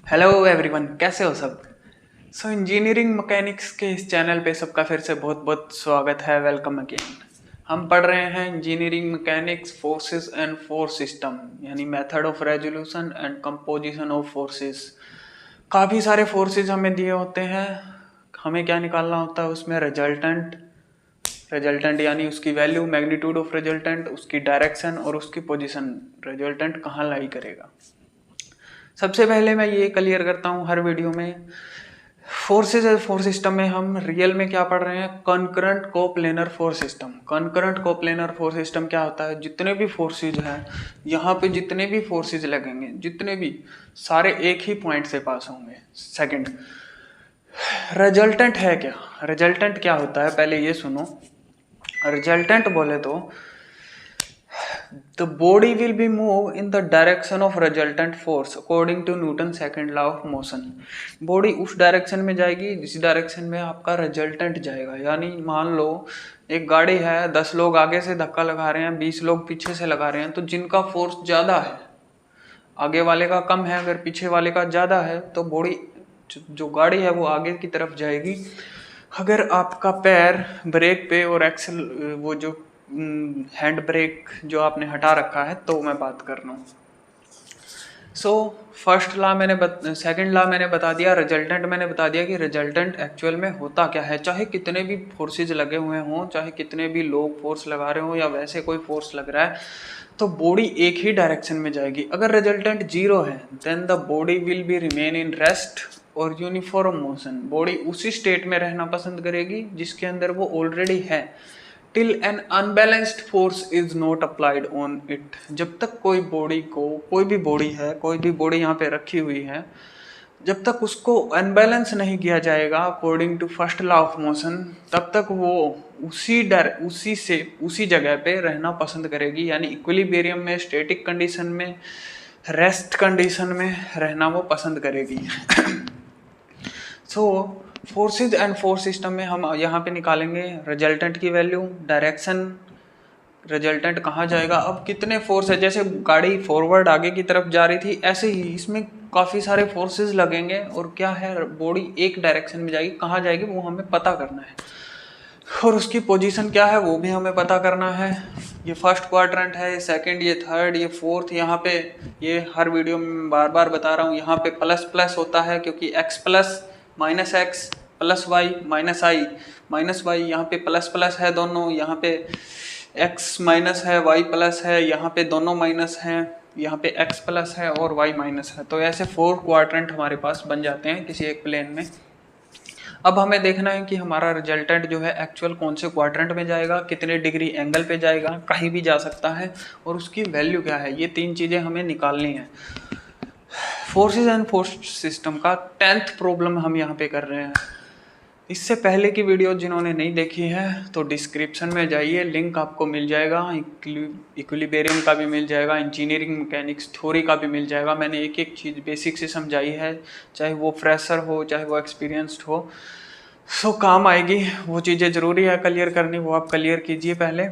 Hello everyone, कैसे हो सब। इंजीनियरिंग मैकेनिक्स के इस चैनल पे सबका फिर से बहुत बहुत स्वागत है। Welcome again. हम पढ़ रहे हैं engineering mechanics forces and force system, यानी method of resolution and composition of forces. काफ़ी सारे फोर्सेस हमें दिए होते हैं, हमें क्या निकालना होता है उसमें रिजल्टेंट यानी उसकी वैल्यू, मैग्नीट्यूड ऑफ रिजल्टेंट, उसकी डायरेक्शन और उसकी पोजीशन, रिजल्टेंट कहाँ लाई करेगा। सबसे पहले मैं ये क्लियर करता हूँ हर वीडियो में, फोर्सेज एंड फोर्स सिस्टम में हम रियल में क्या पढ़ रहे हैं, concurrent coplanar force system. Concurrent coplanar force system क्या होता है, जितने भी फोर्सेज हैं यहाँ पे, जितने भी फोर्सेज लगेंगे, जितने भी सारे एक ही पॉइंट से पास होंगे। सेकंड, रिजल्टेंट है क्या, रिजल्टेंट क्या होता है पहले ये सुनो। रिजल्टेंट बोले तो the body will be moved in the direction of resultant force according to Newton's second law of motion। Body उस डायरेक्शन में जाएगी जिस डायरेक्शन में आपका रिजल्टेंट जाएगा। यानी मान लो एक गाड़ी है, 10 लोग आगे से धक्का लगा रहे हैं, 20 लोग पीछे से लगा रहे हैं, तो जिनका फोर्स ज़्यादा है, आगे वाले का कम है, अगर पीछे वाले का ज़्यादा है, तो बॉडी जो गाड़ी है वो आगे की तरफ जाएगी। अगर आपका पैर ब्रेक पे और एक्सल, वो जो हैंड ब्रेक जो आपने हटा रखा है, तो मैं बात कर रहा हूँ। फर्स्ट लॉ सेकंड लॉ मैंने बता दिया, रिजल्टेंट मैंने बता दिया कि रिजल्टेंट एक्चुअल में होता क्या है। चाहे कितने भी फोर्सेज लगे हुए हों, चाहे कितने भी लोग फोर्स लगा रहे हों या वैसे कोई फोर्स लग रहा है, तो बॉडी एक ही डायरेक्शन में जाएगी। अगर रिजल्टेंट जीरो है then the body will be remain in rest और यूनिफॉर्म मोशन। बॉडी उसी स्टेट में रहना पसंद करेगी जिसके अंदर वो ऑलरेडी है, till an unbalanced force is not applied on it. जब तक कोई बॉडी को, कोई भी बॉडी है, कोई भी बॉडी यहाँ पे रखी हुई है, जब तक उसको अनबैलेंस नहीं किया जाएगा according to first law of motion, तब तक वो उसी जगह पे रहना पसंद करेगी। यानी इक्विलिब्रियम में, स्टैटिक कंडीशन में, रेस्ट कंडीशन में रहना वो पसंद करेगी। फोर्सेज एंड फोर्स सिस्टम में हम यहाँ पे निकालेंगे रिजल्टेंट की वैल्यू, डायरेक्शन, रिजल्टेंट कहाँ जाएगा। अब कितने फोर्स है, जैसे गाड़ी फॉरवर्ड आगे की तरफ जा रही थी, ऐसे ही इसमें काफ़ी सारे फोर्सेस लगेंगे और क्या है, बॉडी एक डायरेक्शन में जाएगी, कहाँ जाएगी वो हमें पता करना है, और उसकी पोजीशन क्या है वो भी हमें पता करना है। ये फर्स्ट क्वाड्रेंट है, सेकंड, ये थर्ड, ये फोर्थ। यहाँ पे ये हर वीडियो में बार बार बता रहा हूँ, यहाँ पे प्लस प्लस होता है क्योंकि x plus minus x plus y minus i minus y, यहाँ पे प्लस प्लस है दोनों, यहाँ पे x माइनस है, y प्लस है, यहाँ पे दोनों माइनस हैं, यहाँ पे x प्लस है और y माइनस है। तो ऐसे 4 क्वाड्रेंट हमारे पास बन जाते हैं किसी एक प्लेन में। अब हमें देखना है कि हमारा रिजल्टेंट जो है एक्चुअल कौन से क्वाड्रेंट में जाएगा, कितने डिग्री एंगल पे जाएगा, कहीं भी जा सकता है, और उसकी वैल्यू क्या है। ये 3 चीज़ें हमें निकालनी है। फोर्सेस एंड फोर्स सिस्टम का 10th प्रॉब्लम हम यहाँ पे कर रहे हैं। इससे पहले की वीडियो जिन्होंने नहीं देखी है तो डिस्क्रिप्शन में जाइए, लिंक आपको मिल जाएगा। इक्विलिब्रियम का भी मिल जाएगा, इंजीनियरिंग मैकेनिक्स थ्योरी का भी मिल जाएगा। मैंने एक एक चीज़ बेसिक से समझाई है, चाहे वो फ्रेशर हो चाहे वो एक्सपीरियंस्ड हो, काम आएगी। वो चीज़ें ज़रूरी है क्लियर करनी, वो आप क्लियर कीजिए पहले।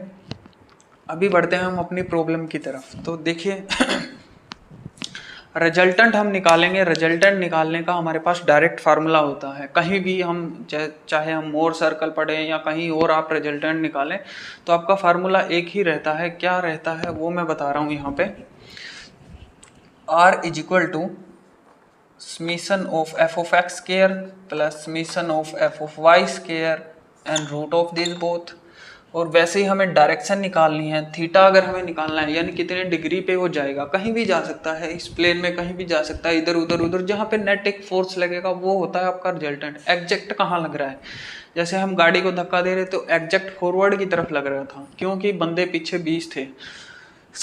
अभी बढ़ते हैं हम अपनी प्रॉब्लम की तरफ। तो देखिए रिजल्टेंट हम निकालेंगे। रिजल्टेंट निकालने का हमारे पास डायरेक्ट फार्मूला होता है। कहीं भी हम चाहे हम मोर सर्कल पढ़ें या कहीं और आप रिजल्टेंट निकालें तो आपका फार्मूला एक ही रहता है। क्या रहता है वो मैं बता रहा हूँ यहाँ पे। R is equal to summation of f of x square plus summation of f of y square and root of this both. और वैसे ही हमें डायरेक्शन निकालनी है, थीटा अगर हमें निकालना है, यानी कितने डिग्री पे वो जाएगा। कहीं भी जा सकता है, इस प्लेन में कहीं भी जा सकता है, इधर उधर उधर, जहाँ पे नेट एक फोर्स लगेगा वो होता है आपका रिजल्टेंट। एग्जैक्ट कहाँ लग रहा है, जैसे हम गाड़ी को धक्का दे रहे तो एग्जैक्ट फॉरवर्ड की तरफ लग रहा था क्योंकि बंदे पीछे 20 थे।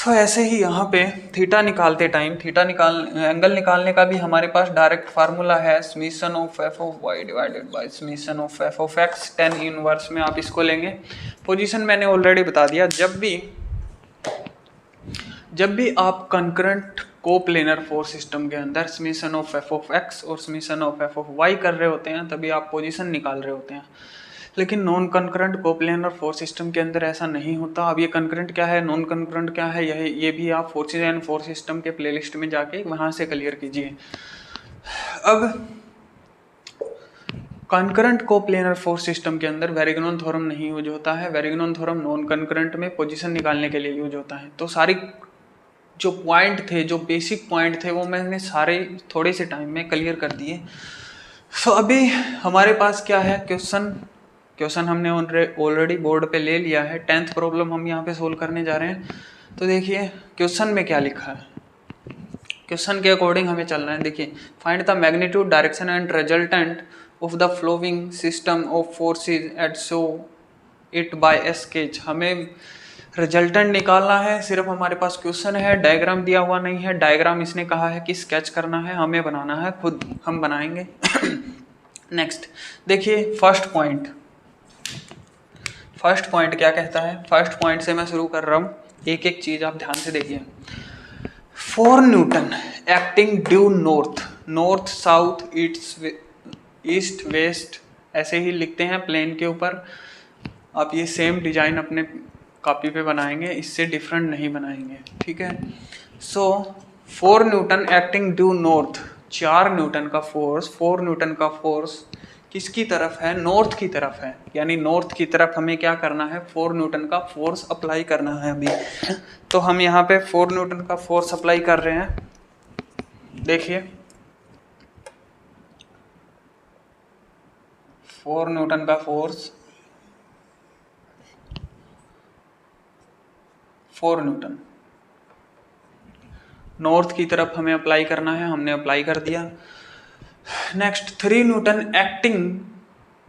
ऐसे ही यहाँ पे थीटा निकालते टाइम, एंगल निकालने का भी हमारे पास डायरेक्ट फार्मूला है, summation of F of Y divided by summation of F of X, 10 inverse में आप इसको लेंगे। पोजीशन मैंने ऑलरेडी बता दिया। जब भी आप कंकरेंट कोप्लेनर फोर्स सिस्टम के अंदर summation of F of x और summation of F of y कर रहे होते हैं तभी आप पोजीशन निकाल रहे होते हैं। लेकिन non concurrent coplanar force system के अंदर ऐसा नहीं होता। अब ये कंकरेंट क्या है, नॉन कंकरेंट क्या है, ये भी आप फोर्सेज एंड फोर्स सिस्टम के प्लेलिस्ट में जाके वहाँ से क्लियर कीजिए। अब कॉन्करेंट कोप्लेनर फोर्स सिस्टम के अंदर वेरिग्नोन थ्योरम नहीं यूज होता है। वेरिग्नोन थ्योरम नॉन कॉन्करेंट में पोजीशन निकालने के लिए यूज होता है। तो सारी जो पॉइंट थे, जो बेसिक पॉइंट थे, वो मैंने सारे थोड़े से टाइम में क्लियर कर दिए। सो अभी हमारे पास क्या है, क्वेश्चन हमने ऑलरेडी बोर्ड पे ले लिया है। 10th प्रॉब्लम हम यहाँ पे सोल्व करने जा रहे हैं। तो देखिए क्वेश्चन में क्या लिखा है, क्वेश्चन के अकॉर्डिंग हमें चलना है। देखिए, find the magnitude, direction and resultant of the flowing system of forces eight show it by A sketch. हमें रिजल्टेंट निकालना है। सिर्फ हमारे पास क्वेश्चन है, डायग्राम दिया हुआ नहीं है। डायग्राम इसने कहा है कि स्केच करना है, हमें बनाना है, खुद हम बनाएंगे। नेक्स्ट देखिए, फर्स्ट पॉइंट क्या कहता है। फर्स्ट पॉइंट से मैं शुरू कर रहा हूँ, एक एक चीज आप ध्यान से देखिए। 4 Newton acting due north south east west, ऐसे ही लिखते हैं प्लेन के ऊपर। आप ये सेम डिजाइन अपने कॉपी पे बनाएंगे, इससे डिफरेंट नहीं बनाएंगे, ठीक है। सो 4 Newton acting due north, 4 Newton का फोर्स, 4 न्यूटन का फोर्स किसकी तरफ है, नॉर्थ की तरफ है। यानी नॉर्थ की तरफ हमें क्या करना है, 4 न्यूटन का फोर्स अप्लाई करना है अभी। तो हम यहाँ पे 4 न्यूटन का फोर्स अप्लाई कर रहे हैं। देखिए 4 न्यूटन का फोर्स, 4 न्यूटन नॉर्थ की तरफ हमें अप्लाई करना है, हमने अप्लाई कर दिया। Next 3 Newton acting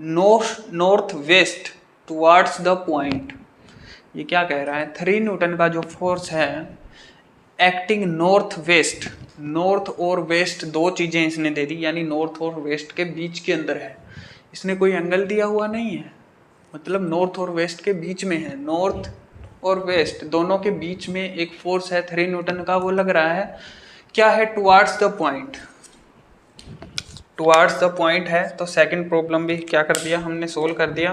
north west towards the point. ये क्या कह रहा है, 3 न्यूटन का जो फोर्स है एक्टिंग नॉर्थ वेस्ट, नॉर्थ और वेस्ट दो चीजें इसने दे दी, यानी नॉर्थ और वेस्ट के बीच के अंदर है। इसने कोई एंगल दिया हुआ नहीं है, मतलब नॉर्थ और वेस्ट के बीच में है। नॉर्थ और वेस्ट दोनों के बीच में एक फोर्स है 3 न्यूटन का, वो लग रहा है क्या है, towards the point, towards the point है। तो सेकंड प्रॉब्लम भी क्या कर दिया हमने, सोल्व कर दिया,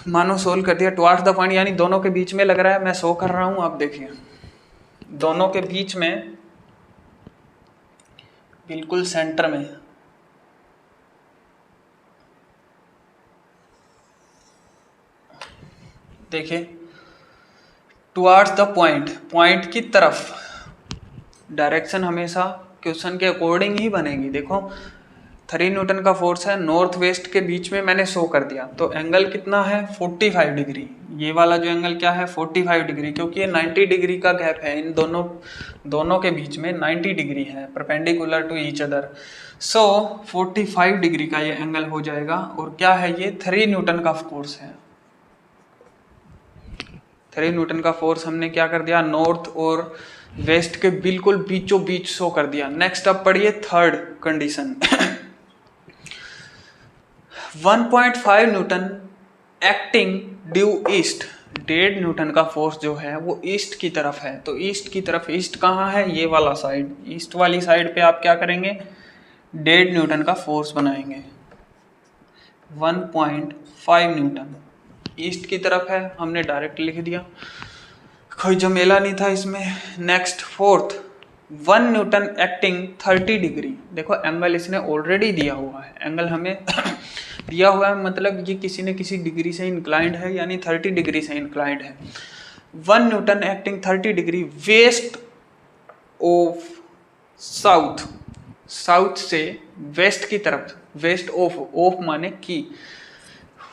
मानो सोल्व कर दिया। टुवार्ड्स द पॉइंट यानी दोनों के बीच में लग रहा है, मैं शो कर रहा हूं, आप देखिए दोनों के बीच में, बिल्कुल सेंटर में। देखिए टुवार्ड्स द पॉइंट, पॉइंट की तरफ, डायरेक्शन हमेशा क्वेश्चन के अकॉर्डिंग ही बनेगी। देखो 3 न्यूटन का फोर्स है, नॉर्थ वेस्ट के बीच में मैंने शो कर दिया, तो एंगल कितना है 45 डिग्री। ये वाला जो एंगल क्या है 45 डिग्री, क्योंकि ये 90 डिग्री का गैप है, इन दोनों के बीच में 90 डिग्री है, perpendicular to each other. So 45 degree का ये एंगल हो जाएगा। और क्या है ये, 3 न्यूटन का फोर्स है। 3 न्यूटन का फोर्स हमने क्या कर दिया, नॉर्थ और वेस्ट के बिल्कुल बीचों बीच शो कर दिया। नेक्स्ट अब पढ़िए third condition. 1.5 Newton acting due east, 1.5 Newton का फोर्स जो है वो ईस्ट की तरफ है। तो ईस्ट की तरफ, ईस्ट कहाँ है, ये वाला साइड, ईस्ट वाली साइड पे आप क्या करेंगे, 1.5 न्यूटन का फोर्स बनाएंगे। 1.5 न्यूटन ईस्ट की तरफ है, हमने डायरेक्ट लिख दिया, कोई झमेला नहीं था इसमें। Next fourth, 1 Newton acting 30 degree. देखो एंगल इसने ऑलरेडी दिया हुआ है, एंगल हमें दिया हुआ है, मतलब ये किसी न किसी डिग्री से इंक्लाइंड है, यानी 30 डिग्री से इंक्लाइंड है। 1 Newton acting 30 degree west of south, south से वेस्ट की तरफ, वेस्ट ऑफ माने की,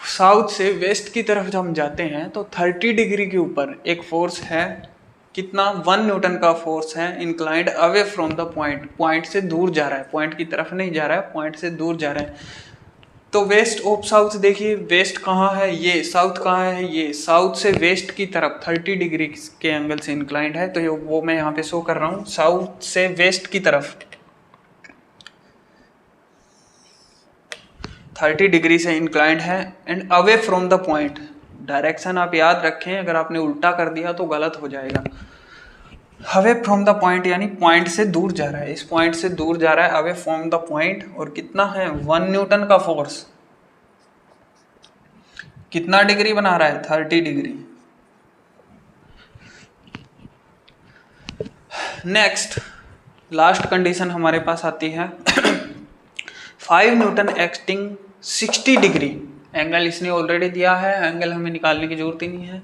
साउथ से वेस्ट की तरफ जब हम जाते हैं तो 30 डिग्री के ऊपर एक फोर्स है, कितना, 1 न्यूटन का फोर्स है, inclined away from the point, point से दूर जा रहा है, पॉइंट की तरफ नहीं जा रहा है, पॉइंट से दूर जा रहा है। तो वेस्ट ऑफ साउथ, देखिए वेस्ट कहाँ है, ये साउथ कहाँ है, ये साउथ से वेस्ट की तरफ 30 डिग्री के एंगल से इंक्लाइंड है। तो वो मैं यहाँ पे शो कर रहा हूँ, साउथ से वेस्ट की तरफ 30 डिग्री से इंक्लाइंड है and away from the point. Direction आप याद रखें, अगर आपने उल्टा कर दिया तो गलत हो जाएगा। अवे फ्रॉम द पॉइंट यानी पॉइंट से दूर जा रहा है, इस पॉइंट से दूर जा रहा है, अवे फ्रॉम द पॉइंट। और कितना है, 1 न्यूटन का फोर्स, कितना डिग्री बना रहा है, 30 डिग्री। नेक्स्ट लास्ट कंडीशन हमारे पास आती है 5 न्यूटन एक्टिंग 60 डिग्री, एंगल इसने ऑलरेडी दिया है, एंगल हमें निकालने की जरूरत ही नहीं है।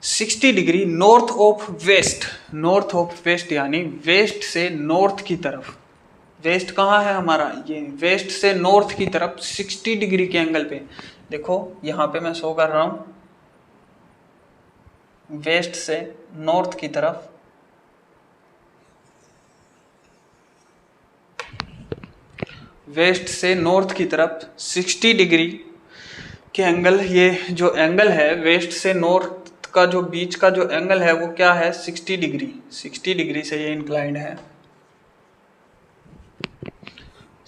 60 degree north of west, north of west यानी वेस्ट से नॉर्थ की तरफ। वेस्ट कहाँ है हमारा, ये वेस्ट से नॉर्थ की तरफ 60 डिग्री के एंगल पे। देखो यहाँ पे मैं शो कर रहा हूँ, वेस्ट से नॉर्थ की तरफ वेस्ट से नॉर्थ की तरफ 60 डिग्री के एंगल, ये जो एंगल है वेस्ट से नॉर्थ का जो बीच का जो एंगल है वो क्या है 60 डिग्री। 60 डिग्री से ये इंक्लाइंड है।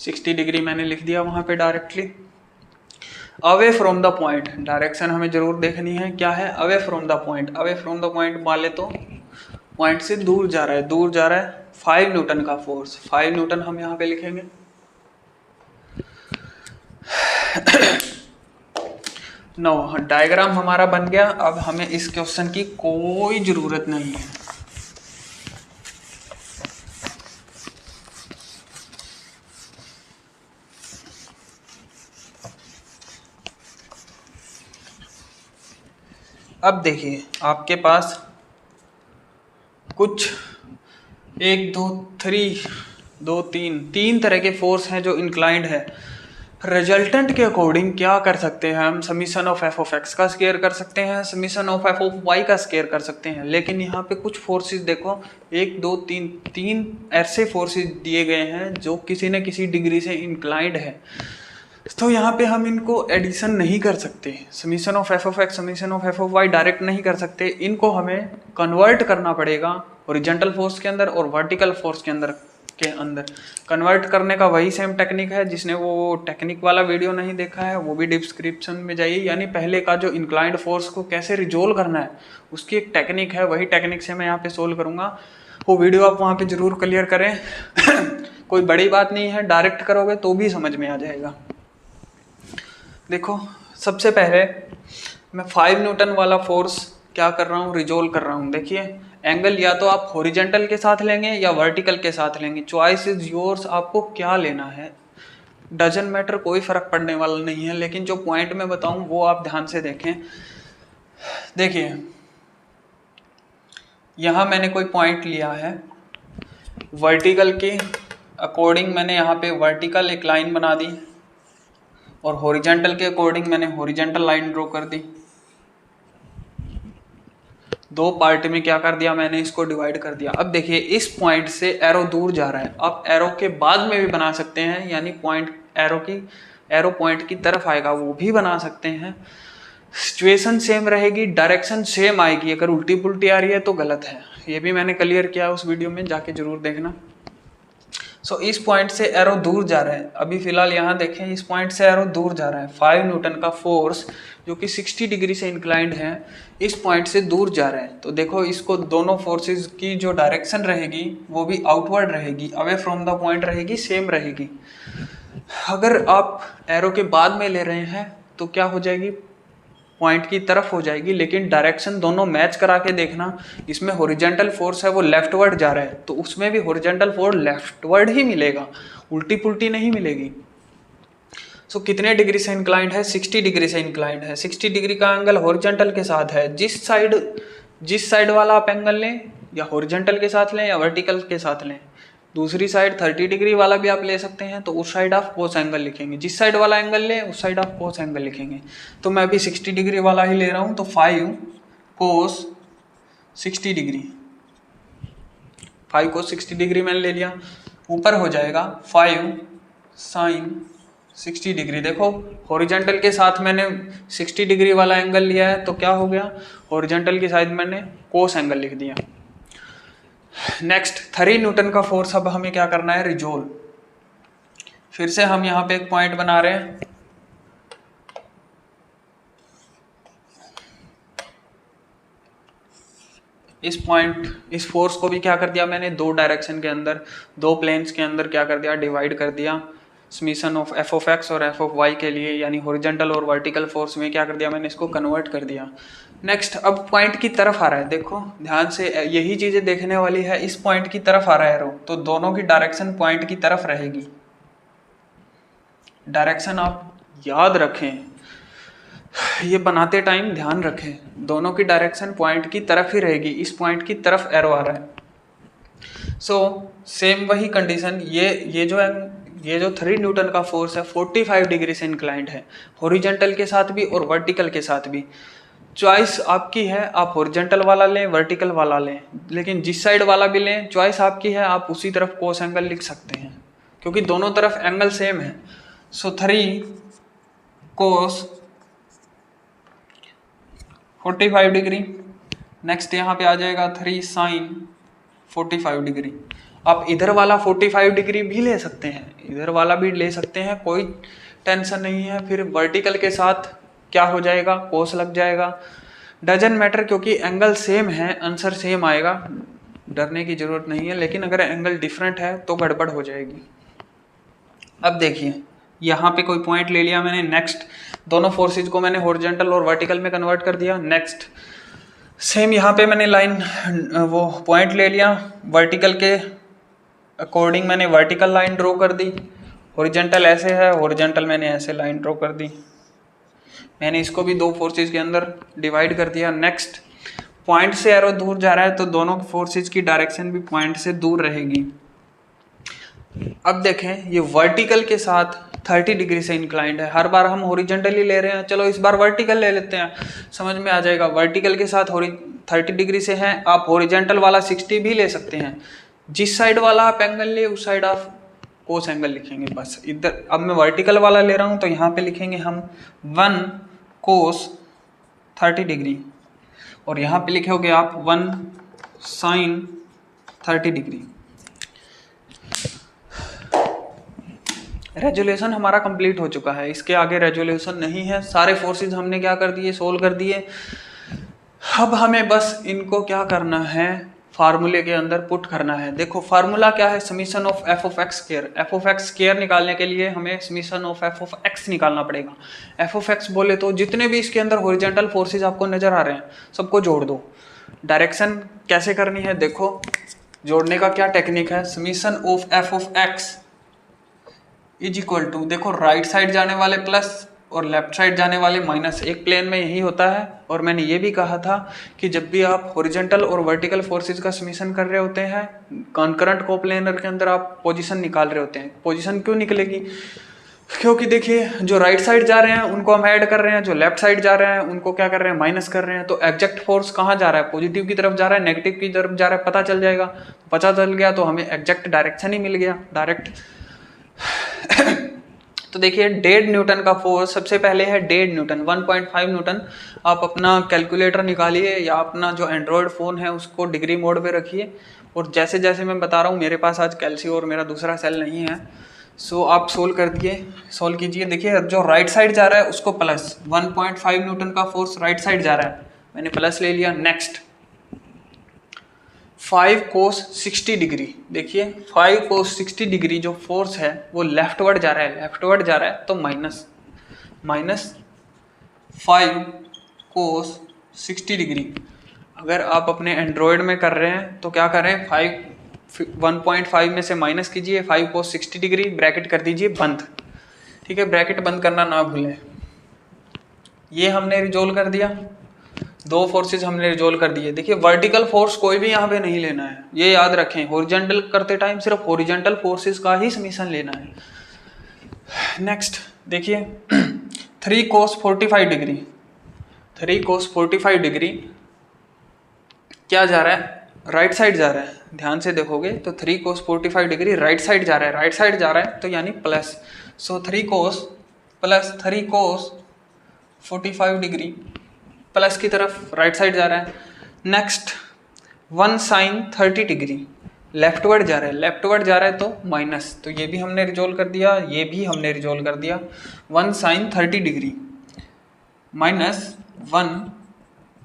60 डिग्री मैंने लिख दिया वहां पे directly. Away from the point, direction हमें जरूर देखनी है क्या है, away from the point. Away from the point मान ले तो पॉइंट से दूर जा रहा है, दूर जा रहा है 5 न्यूटन का फोर्स। 5 न्यूटन हम यहाँ पे लिखेंगे। नो, डायग्राम हमारा बन गया। अब हमें इस क्वेश्चन की कोई जरूरत नहीं है। अब देखिए आपके पास कुछ 1 2 3 2 3 तरह के फोर्स हैं जो इंक्लाइंड है। रिजल्टेंट के अकॉर्डिंग क्या कर सकते हैं हम, summation of F of X का स्क्वायर कर सकते हैं, summation of F of Y का स्क्वायर कर सकते हैं। लेकिन यहाँ पे कुछ फोर्सेस देखो, 1 2 3 ऐसे फोर्सेस दिए गए हैं जो किसी न किसी डिग्री से इंक्लाइंड है। तो यहाँ पे हम इनको एडिशन नहीं कर सकते, summation of F of X summation of F of Y direct नहीं कर सकते। इनको हमें कन्वर्ट करना पड़ेगा हॉरिजॉन्टल फोर्स के अंदर और वर्टिकल फोर्स के अंदर कन्वर्ट करने का वही सेम टेक्निक है। जिसने वो टेक्निक वाला वीडियो नहीं देखा है वो भी डिस्क्रिप्शन में जाइए। यानी पहले का जो इंक्लाइंड फोर्स को कैसे रिजोल्व करना है उसकी एक टेक्निक है, वही टेक्निक से मैं यहाँ पे सोल्व करूँगा। वो वीडियो आप वहाँ पे जरूर क्लियर करें। कोई बड़ी बात नहीं है, डायरेक्ट करोगे तो भी समझ में आ जाएगा। देखो सबसे पहले मैं 5 न्यूटन वाला फोर्स क्या कर रहा हूँ, रिजोल्व कर रहा हूँ। देखिए एंगल या तो आप हॉरिजॉन्टल के साथ लेंगे या वर्टिकल के साथ लेंगे, चॉइस इज योर्स। आपको क्या लेना है डजंट मैटर, कोई फर्क पड़ने वाला नहीं है। लेकिन जो पॉइंट मैं बताऊं वो आप ध्यान से देखें। देखिए यहाँ मैंने कोई पॉइंट लिया है, वर्टिकल के अकॉर्डिंग मैंने यहाँ पे वर्टिकल एक लाइन बना दी और हॉरिजॉन्टल के अकॉर्डिंग मैंने हॉरिजॉन्टल लाइन ड्रॉ कर दी। दो पार्ट में क्या कर दिया मैंने, इसको डिवाइड कर दिया। अब देखिए इस पॉइंट से एरो दूर जा रहा है, आप एरो के बाद में भी बना सकते हैं, यानी पॉइंट एरो पॉइंट की तरफ आएगा वो भी बना सकते हैं। सिचुएशन सेम रहेगी, डायरेक्शन सेम आएगी। अगर उल्टी पुल्टी आ रही है तो गलत है, ये भी मैंने क्लियर किया उस वीडियो में, जाके जरूर देखना। सो इस पॉइंट से एरो दूर जा रहा है। अभी फिलहाल यहाँ देखें इस पॉइंट से एरो दूर जा रहा है। 5 न्यूटन का फोर्स जो कि 60 डिग्री से इंक्लाइंड है इस पॉइंट से दूर जा रहा है। तो देखो इसको दोनों फोर्सेस की जो डायरेक्शन रहेगी वो भी आउटवर्ड रहेगी, अवे फ्रॉम द पॉइंट रहेगी, सेम रहेगी। अगर आप एरो के बाद में ले रहे हैं तो क्या हो जाएगी, पॉइंट की तरफ हो जाएगी। लेकिन डायरेक्शन दोनों मैच करा के देखना, इसमें हॉरिजॉन्टल फोर्स है वो लेफ्टवर्ड जा रहा है तो उसमें भी हॉरिजॉन्टल फोर्स लेफ्टवर्ड ही मिलेगा, उल्टी पुल्टी नहीं मिलेगी। सो कितने डिग्री से इंक्लाइंड है, 60 डिग्री से इंक्लाइंड है। 60 डिग्री का एंगल हॉरिजॉन्टल के साथ है। जिस साइड वाला आप एंगल लें, या हॉरिजॉन्टल के साथ लें या वर्टिकल के साथ लें, दूसरी साइड 30 डिग्री वाला भी आप ले सकते हैं, तो उस साइड आप कोस एंगल लिखेंगे। जिस साइड वाला एंगल लें उस साइड आप कोस एंगल लिखेंगे। तो मैं अभी 60 डिग्री वाला ही ले रहा हूँ, तो 5 कोस 60 डिग्री, 5 कोस 60 डिग्री मैंने ले लिया। ऊपर हो जाएगा 5 साइन 60 डिग्री। देखो हॉरिजॉन्टल के साथ मैंने 60 डिग्री वाला एंगल लिया है तो क्या हो गया, हॉरिजॉन्टल की साइड मैंने कोस एंगल लिख दिया। नेक्स्ट 3 न्यूटन का फोर्स अब हमें क्या करना है, रिजोल्व। फिर से हम यहाँ पे एक पॉइंट बना रहे हैं, इस फोर्स को भी क्या कर दिया मैंने, दो डायरेक्शन के अंदर, दो प्लेन्स के अंदर क्या कर दिया, डिवाइड कर दिया। Summation of F of x और एफ ऑफ वाई के लिए, यानी हॉरिजॉन्टल और वर्टिकल फोर्स में क्या कर दिया मैंने, इसको कन्वर्ट कर दिया। नेक्स्ट अब पॉइंट की तरफ आ रहा है, देखो ध्यान से यही चीजें देखने वाली है। इस पॉइंट की तरफ आ रहा है एरो, तो दोनों की डायरेक्शन पॉइंट की तरफ रहेगी। डायरेक्शन आप याद रखें, ये बनाते टाइम ध्यान रखें, दोनों की डायरेक्शन पॉइंट की तरफ ही रहेगी, इस पॉइंट की तरफ एरो आ रहा है। सो सेम वही कंडीशन, ये जो 3 न्यूटन का फोर्स है 45 डिग्री से इंक्लाइंड है, हॉरिजॉन्टल के साथ भी और वर्टिकल के साथ भी। चॉइस आपकी है, आप हॉरिजॉन्टल वाला लें वर्टिकल वाला लें, लेकिन जिस साइड वाला भी लें चॉइस आपकी है, आप उसी तरफ कोस एंगल लिख सकते हैं क्योंकि दोनों तरफ एंगल सेम है। सो 3 कोस 45 डिग्री, नेक्स्ट यहाँ पे आ जाएगा 3 साइन 45 डिग्री। आप इधर वाला 45 डिग्री भी ले सकते हैं, इधर वाला भी ले सकते हैं, कोई टेंशन नहीं है। फिर वर्टिकल के साथ क्या हो जाएगा, कोस लग जाएगा, डजंट मैटर क्योंकि एंगल सेम है, आंसर सेम आएगा, डरने की जरूरत नहीं है। लेकिन अगर एंगल डिफरेंट है तो गड़बड़ हो जाएगी। अब देखिए यहाँ पे कोई पॉइंट ले लिया मैंने, नेक्स्ट दोनों फोर्सेज को मैंने हॉरिजॉन्टल और वर्टिकल में कन्वर्ट कर दिया। नेक्स्ट सेम यहाँ पे मैंने लाइन वो पॉइंट ले लिया, वर्टिकल के अकॉर्डिंग मैंने वर्टिकल लाइन ड्रॉ कर दी, हॉरिजॉन्टल ऐसे है, हॉरिजॉन्टल मैंने ऐसे लाइन ड्रॉ कर दी, मैंने इसको भी 2 फोर्सेज के अंदर डिवाइड कर दिया। नेक्स्ट पॉइंट से एरो दूर जा रहा है तो दोनों फोर्सेज की डायरेक्शन भी पॉइंट से दूर रहेगी। अब देखें ये वर्टिकल के साथ 30 डिग्री से इंक्लाइंड है, हर बार हम हॉरिजॉन्टली ले रहे हैं, चलो इस बार वर्टिकल ले लेते हैं, समझ में आ जाएगा। वर्टिकल के साथ 30 डिग्री से है, आप हॉरिजॉन्टल वाला 60 भी ले सकते हैं, जिस साइड वाला आप एंगल ले उस साइड आप कोस एंगल लिखेंगे बस। इधर अब मैं वर्टिकल वाला ले रहा हूँ तो यहाँ पे लिखेंगे हम 1 कोस 30 डिग्री और यहाँ पे लिखोगे आप 1 साइन 30 डिग्री। रेजोल्यूशन हमारा कंप्लीट हो चुका है, इसके आगे रेजोल्यूशन नहीं है, सारे फोर्सेस हमने क्या कर दिए, सोल्व कर दिए। अब हमें बस इनको क्या करना है, फार्मूले के अंदर पुट करना है। देखो फार्मूला क्या है, summation of F of x square. F of x square निकालने के लिए हमें summation of F of x निकालना पड़ेगा। एफ ऑफ एक्स बोले तो जितने भी इसके अंदर हॉरिजॉन्टल फोर्सेज आपको नजर आ रहे हैं सबको जोड़ दो। डायरेक्शन कैसे करनी है, देखो जोड़ने का क्या टेक्निक है, summation of F of X is equal to, देखो राइट साइड जाने वाले प्लस और लेफ्ट साइड जाने वाले माइनस, एक प्लेन में यही होता है। और मैंने ये भी कहा था कि जब भी आप हॉरिजॉन्टल और वर्टिकल फोर्सेस का समीशन कर रहे होते हैं कॉन्करेंट कोप्लेनर के अंदर आप पोजीशन निकाल रहे होते हैं। पोजीशन क्यों निकलेगी, क्योंकि देखिए जो राइट साइड जा रहे हैं उनको हम ऐड कर रहे हैं, जो लेफ्ट साइड जा रहे हैं उनको क्या कर रहे हैं, माइनस कर रहे हैं। तो एग्जैक्ट फोर्स कहाँ जा रहा है, पॉजिटिव की तरफ जा रहा है नेगेटिव की तरफ जा रहा है, पता चल जाएगा। पता चल गया तो हमें एग्जैक्ट डायरेक्शन ही मिल गया डायरेक्ट। तो देखिए 1.5 न्यूटन का फोर्स, सबसे पहले है 1.5 न्यूटन 1.5 न्यूटन। आप अपना कैलकुलेटर निकालिए या अपना जो एंड्रॉयड फ़ोन है उसको डिग्री मोड पे रखिए, और जैसे जैसे मैं बता रहा हूँ, मेरे पास आज कैल्सी और मेरा दूसरा सेल नहीं है, सो आप सोल्व कीजिए। देखिए जो राइट साइड जा रहा है उसको प्लस, 1.5 न्यूटन का फोर्स राइट साइड जा रहा है, मैंने प्लस ले लिया। नेक्स्ट 5 कोस 60 डिग्री, देखिए 5 कोस 60 डिग्री जो फोर्स है वो लेफ्टवर्ड जा रहा है, तो माइनस 5 कोस 60 डिग्री। अगर आप अपने एंड्रॉयड में कर रहे हैं तो क्या करें, 1.5 में से माइनस कीजिए, 5 कोस 60 डिग्री, ब्रैकेट कर दीजिए बंद। ठीक है, ब्रैकेट बंद करना ना भूलें। ये हमने रिजोल्व कर दिया, 2 फोर्सेज हमने रिजोल्व कर दिए। देखिए वर्टिकल फोर्स कोई भी यहाँ पे नहीं लेना है, ये याद रखें। हॉरिजॉन्टल करते टाइम सिर्फ हॉरिजॉन्टल फोर्सेज का ही समीशन लेना है। नेक्स्ट देखिए 3 कोस 45 डिग्री, 3 कोस 45 डिग्री क्या जा रहा है, राइट साइड जा रहा है। ध्यान से देखोगे तो 3 कोस 45 डिग्री राइट साइड जा रहा है, तो यानी प्लस। सो 3 कोस प्लस 3 कोस 45 डिग्री प्लस की तरफ राइट साइड जा रहा है। नेक्स्ट 1 साइन 30 डिग्री लेफ्टवर्ड जा रहा है तो माइनस, तो ये भी हमने रिजोल्व कर दिया, ये भी हमने रिजोल्व कर दिया। 1 sine 30 degree minus 1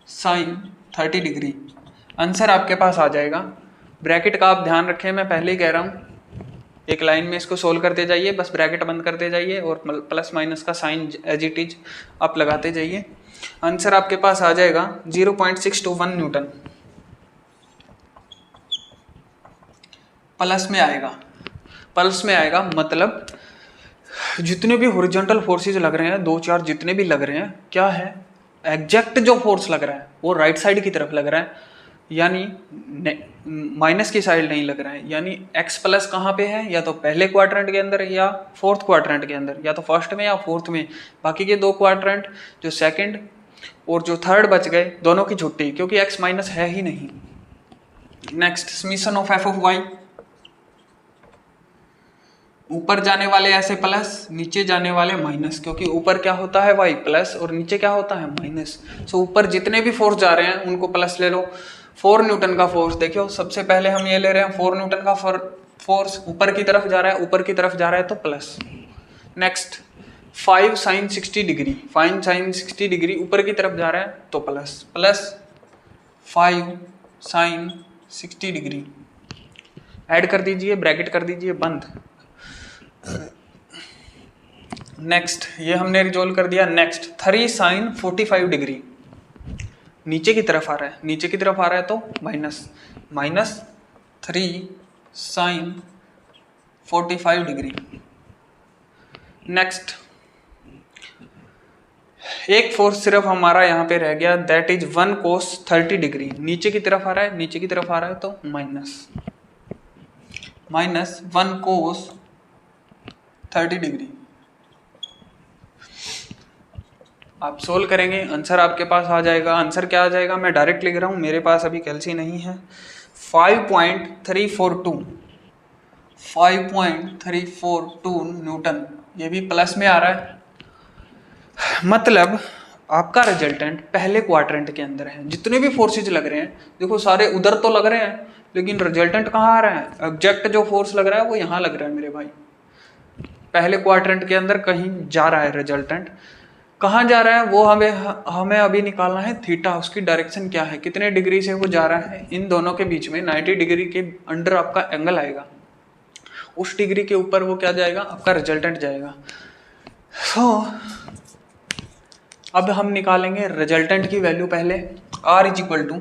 sine 30 degree, answer आपके पास आ जाएगा। ब्रैकेट का आप ध्यान रखें, मैं पहले ही कह रहा हूँ, एक लाइन में इसको सोल्व करते जाइए, बस ब्रैकेट बंद करते जाइए और प्लस माइनस का साइन एज इट इज आप लगाते जाइए। आंसर आपके पास आ जाएगा 0.621 न्यूटन, प्लस में आएगा मतलब जितने भी हॉरिजॉन्टल फोर्सेस लग रहे हैं, 2-4 जितने भी लग रहे हैं, क्या है, एग्जैक्ट जो फोर्स लग रहा है वो राइट साइड की तरफ लग रहा है, यानी माइनस की साइड नहीं लग रहा है। यानी x प्लस कहाँ पे है, या तो पहले क्वाड्रेंट के अंदर या फोर्थ क्वाड्रेंट के अंदर, या तो फर्स्ट में या फोर्थ में। बाकी के 2 क्वाड्रेंट, जो सेकंड और जो थर्ड बच गए, दोनों की छुट्टी, क्योंकि x माइनस है ही नहीं। Next, summation of f of y, ऊपर जाने वाले ऐसे प्लस, नीचे जाने वाले माइनस, क्योंकि ऊपर क्या होता है y प्लस और नीचे क्या होता है माइनस। सो ऊपर जितने भी फोर्स जा रहे हैं उनको प्लस ले लो। 4 न्यूटन का फोर्स देखियो, सबसे पहले हम ये ले रहे हैं 4 न्यूटन का फोर्स ऊपर की तरफ जा रहा है, ऊपर की तरफ जा रहा है तो plus. Next, 5 sine 60 degree, 5 sine 60 degree ऊपर की तरफ जा रहा है तो plus, plus 5 sine 60 degree, add कर दीजिए, ब्रैकेट कर दीजिए, बंद। नेक्स्ट, ये हमने रिजोल्व कर दिया। नेक्स्ट, 3 साइन 45 डिग्री, नीचे की तरफ आ रहा है, नीचे की तरफ आ रहा है तो माइनस 3 साइन 45 डिग्री। नेक्स्ट, एक फोर्स सिर्फ हमारा यहाँ पे रह गया, दैट इज 1 कोस 30 डिग्री, नीचे की तरफ आ रहा है, नीचे की तरफ आ रहा है तो माइनस 1 कोस 30 डिग्री। आप सोल्व करेंगे, आंसर आपके पास आ जाएगा। आंसर क्या आ जाएगा, मैं डायरेक्ट लिख रहा हूँ, मेरे पास अभी कैलसी नहीं है। 5.342 न्यूटन, ये भी प्लस में आ रहा है, मतलब आपका रिजल्टेंट पहले क्वाड्रेंट के अंदर है। जितने भी फोर्सेज लग रहे हैं, देखो सारे उधर तो लग रहे हैं, लेकिन रिजल्टेंट कहाँ आ रहा है, एग्जैक्ट जो फोर्स लग रहा है वो यहाँ लग रहा है मेरे भाई, पहले क्वाड्रेंट के अंदर कहीं जा रहा है रिजल्टेंट। कहाँ जा रहा है वो हमें अभी निकालना है, थीटा, उसकी डायरेक्शन क्या है, कितने डिग्री से वो जा रहा है। इन दोनों के बीच में 90 डिग्री के अंडर आपका एंगल आएगा, उस डिग्री के ऊपर वो क्या जाएगा, आपका रिजल्टेंट जाएगा। अब हम निकालेंगे रिजल्टेंट की वैल्यू। पहले R इज इक्वल टू,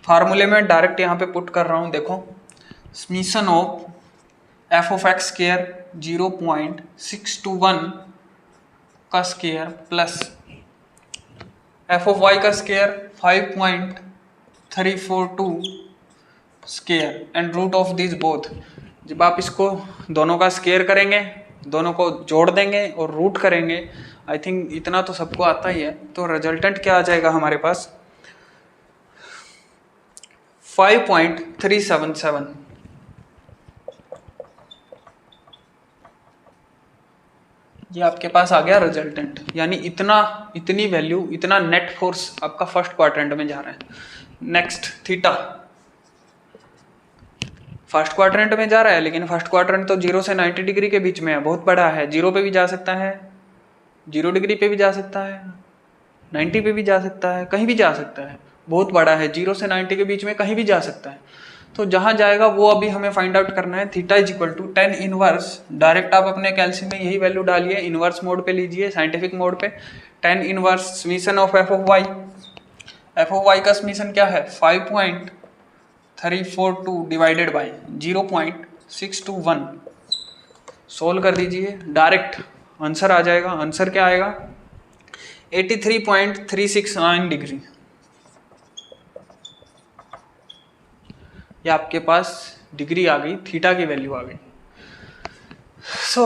फार्मूले में डायरेक्ट यहाँ पे पुट कर रहा हूँ, देखो, summation of f of x square 0.621 का square plus f of y का square 5.342 square and root of this both. जब आप इसको दोनों का स्क्वायर करेंगे, दोनों को जोड़ देंगे और रूट करेंगे, आई थिंक इतना तो सबको आता ही है, तो रिजल्टेंट क्या आ जाएगा हमारे पास, 5.377। ये आपके पास आ गया रिजल्टेंट, यानी इतनी वैल्यू, इतना नेट फोर्स आपका फर्स्ट क्वाड्रेंट में जा रहा है। नेक्स्ट, थीटा, फर्स्ट क्वाड्रेंट में जा रहा है, लेकिन फर्स्ट क्वाड्रेंट तो 0 से 90 डिग्री के बीच में है, बहुत बड़ा है, 0 पे भी जा सकता है, 0 डिग्री पे भी जा सकता है, 90 पे भी जा सकता है, कहीं भी जा सकता है, बहुत बड़ा है, 0 से 90 के बीच में कहीं भी जा सकता है। तो जहां जाएगा वो अभी हमें फाइंड आउट करना है। Theta is equal to 10 inverse, direct आप अपने कैल्सी में यही वैल्यू डालिए, इनवर्स मोड पे लीजिए, साइंटिफिक मोड पे, 10 inverse summation of F of Y. F of Y का समीशन क्या है, 5.342 डिवाइडेड बाई 0.621। सोल्व कर दीजिए, डायरेक्ट आंसर आ जाएगा। आंसर क्या आएगा, 83.369 डिग्री। ये आपके पास डिग्री आ गई, थीटा की वैल्यू आ गई। सो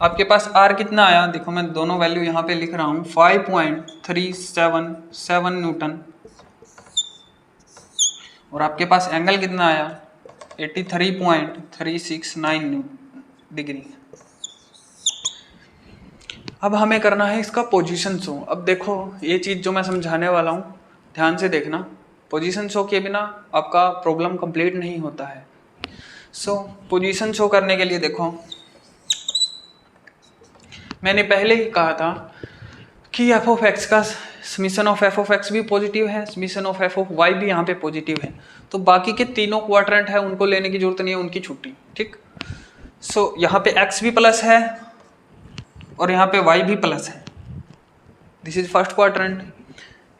आपके पास आर कितना आया, देखो मैं दोनों वैल्यू यहाँ पे लिख रहा हूँ, 5.377 न्यूटन, और आपके पास एंगल कितना आया, 83.369 डिग्री। अब हमें करना है इसका पोजीशन शो। अब देखो ये चीज़ जो मैं समझाने वाला हूँ ध्यान से देखना, पोजीशन शो के बिना आपका प्रॉब्लम कंप्लीट नहीं होता है। सो पोजीशन शो करने के लिए देखो, मैंने पहले ही कहा था कि एफ ऑफ एक्स का summation of F of X भी पॉजिटिव है, summation of F of Y भी यहाँ पे पॉजिटिव है, तो बाकी के तीनों क्वाड्रेंट है उनको लेने की जरूरत नहीं है, उनकी छुट्टी, ठीक। सो यहाँ पे एक्स भी प्लस है और यहाँ पे वाई भी प्लस है, this is first quadrant.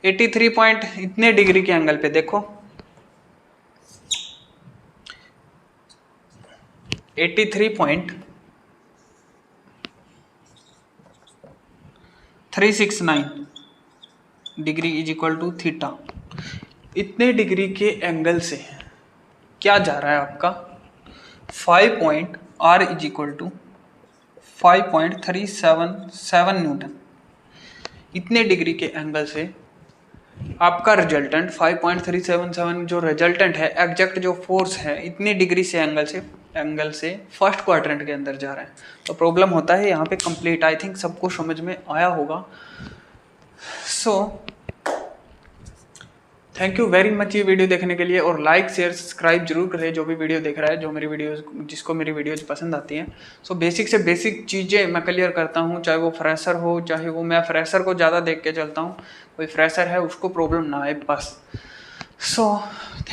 83 point इतने डिग्री के एंगल पे देखो, 83 point 369 degree is equal to theta. इतने डिग्री के एंगल से क्या जा रहा है आपका 5 इज इक्वल टू 5.377 न्यूटन। इतने डिग्री के एंगल से आपका रिजल्टेंट 5.377 जो रिजल्टेंट है, एग्जैक्ट जो फोर्स है इतनी डिग्री से एंगल से फर्स्ट क्वाड्रेंट के अंदर जा रहा है। तो प्रॉब्लम होता है यहाँ पे कंप्लीट। आई थिंक सबको समझ में आया होगा। So thank you very much ये वीडियो देखने के लिए, और लाइक शेयर सब्सक्राइब जरूर करें जो भी वीडियो देख रहा है, जो मेरी वीडियोस जिसको मेरी वीडियोस पसंद आती हैं। सो बेसिक से बेसिक चीज़ें मैं क्लियर करता हूँ, चाहे वो फ्रेशर हो, चाहे वो मैं फ्रेशर को ज़्यादा देख के चलता हूँ, कोई फ्रेशर है उसको प्रॉब्लम ना आए बस। So thank